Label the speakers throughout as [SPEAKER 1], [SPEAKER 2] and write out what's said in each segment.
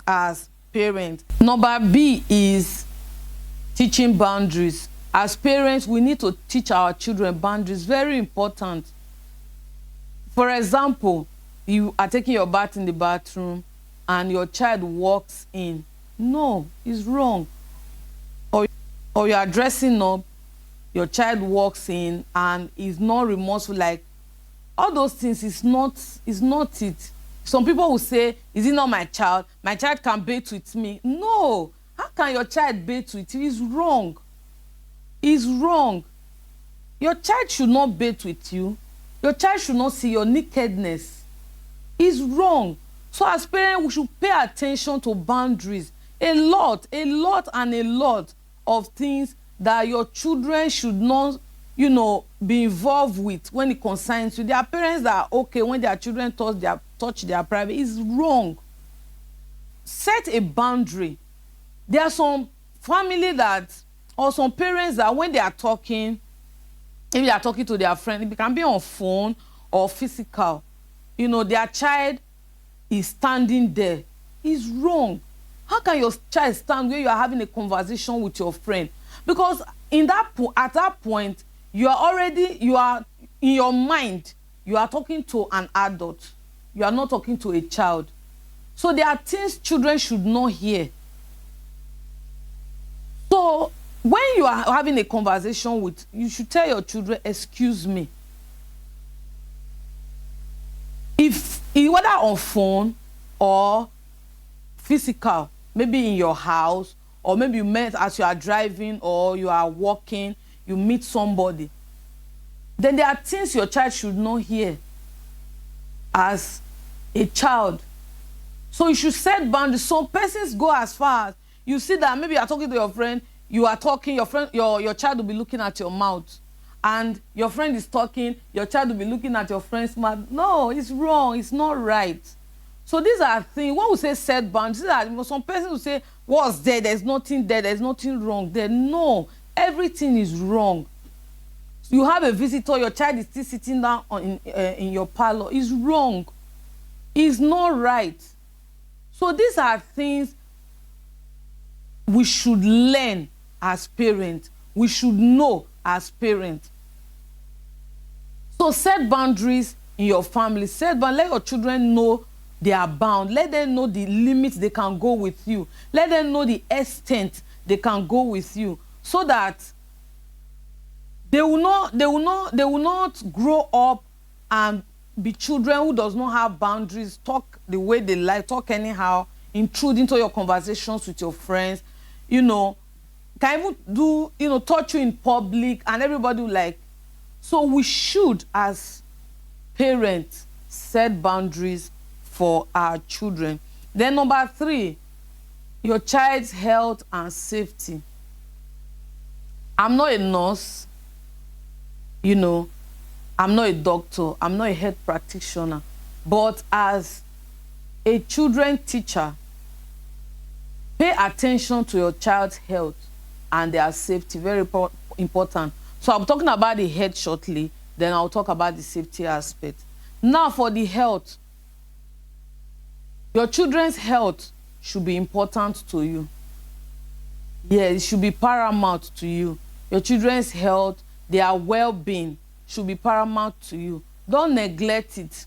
[SPEAKER 1] as parents. Number B is teaching boundaries. As parents, we need to teach our children boundaries. Very important. For example, you are taking your bath in the bathroom and your child walks in. No, it's wrong. Or you are dressing up, your child walks in and is not remorseful. Like, all those things is not it. Some people will say, is it not my child? My child can bathe with me. No. How can your child bathe with you? It's wrong. It's wrong. Your child should not bathe with you. Your child should not see your nakedness. It's wrong. So as parents, we should pay attention to boundaries. A lot of things that your children should not, be involved with when it concerns you. There are parents that are okay when their children touch their private. It's wrong. Set a boundary. There are some family or some parents that when they are talking, if they are talking to their friend, it can be on phone or physical. Their child is standing there. It's wrong. How can your child stand where you are having a conversation with your friend? Because at that point, you are in your mind, you are talking to an adult. You are not talking to a child. So there are things children should not hear. So when you are having a conversation you should tell your children, excuse me. If whether on phone or physical, maybe in your house, or maybe you met as you are driving or you are walking, you meet somebody, then there are things your child should not hear as a child. So you should set boundaries. Some persons go as far as you see that maybe you are talking to your friend, you are talking, your child will be looking at your mouth, and your friend is talking, your child will be looking at your friend's mouth. No, it's wrong. It's not right. So these are things. When we say set boundaries, some persons will say, what's there? There's nothing there. There's nothing wrong there. No, everything is wrong. You have a visitor, your child is still sitting down in your parlor. It's wrong. It's not right. So these are things we should learn as parents. We should know as parents. So set boundaries in your family. Let your children know they are bound. Let them know the limits they can go with you. Let them know the extent they can go with you, so that they will not grow up and be children who does not have boundaries, talk the way they like, talk anyhow, intrude into your conversations with your friends, can even do, touch you in public, and everybody will like. So we should, as parents, set boundaries for our children. Then number 3, your child's health and safety. I'm not a nurse, I'm not a doctor, I'm not a health practitioner, but as a children teacher, pay attention to your child's health and their safety. Very important. So I'm talking about the health shortly, then I'll talk about the safety aspect. Now for the health, your children's health should be important to you. Yeah, it should be paramount to you. Your children's health, their well-being should be paramount to you. Don't neglect it.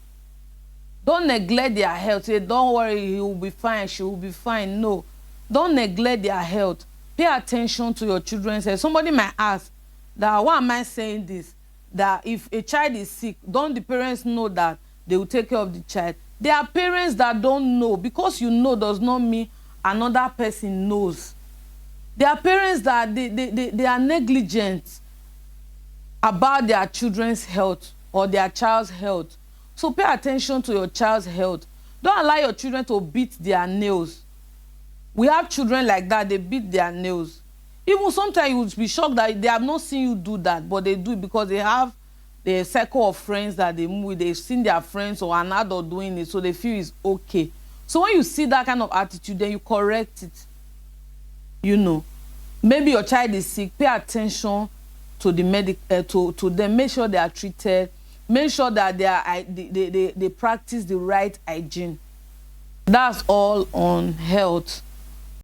[SPEAKER 1] Don't neglect their health. Say, don't worry, he will be fine, she will be fine. No. Don't neglect their health. Pay attention to your children's health. Somebody might ask, that why am I saying this? That if a child is sick, don't the parents know that they will take care of the child? There are parents that don't know. Because you know does not mean another person knows. There are parents that they are negligent about their children's health or their child's health. So pay attention to your child's health. Don't allow your children to beat their nails. We have children like that, they beat their nails. Even sometimes you would be shocked that they have not seen you do that, but they do it because they have the circle of friends that they move with. They've seen their friends or an adult doing it, so they feel it's okay. So when you see that kind of attitude, then you correct it. Maybe your child is sick, pay attention to the to them. Make sure they are treated. Make sure that they practice the right hygiene. That's all on health.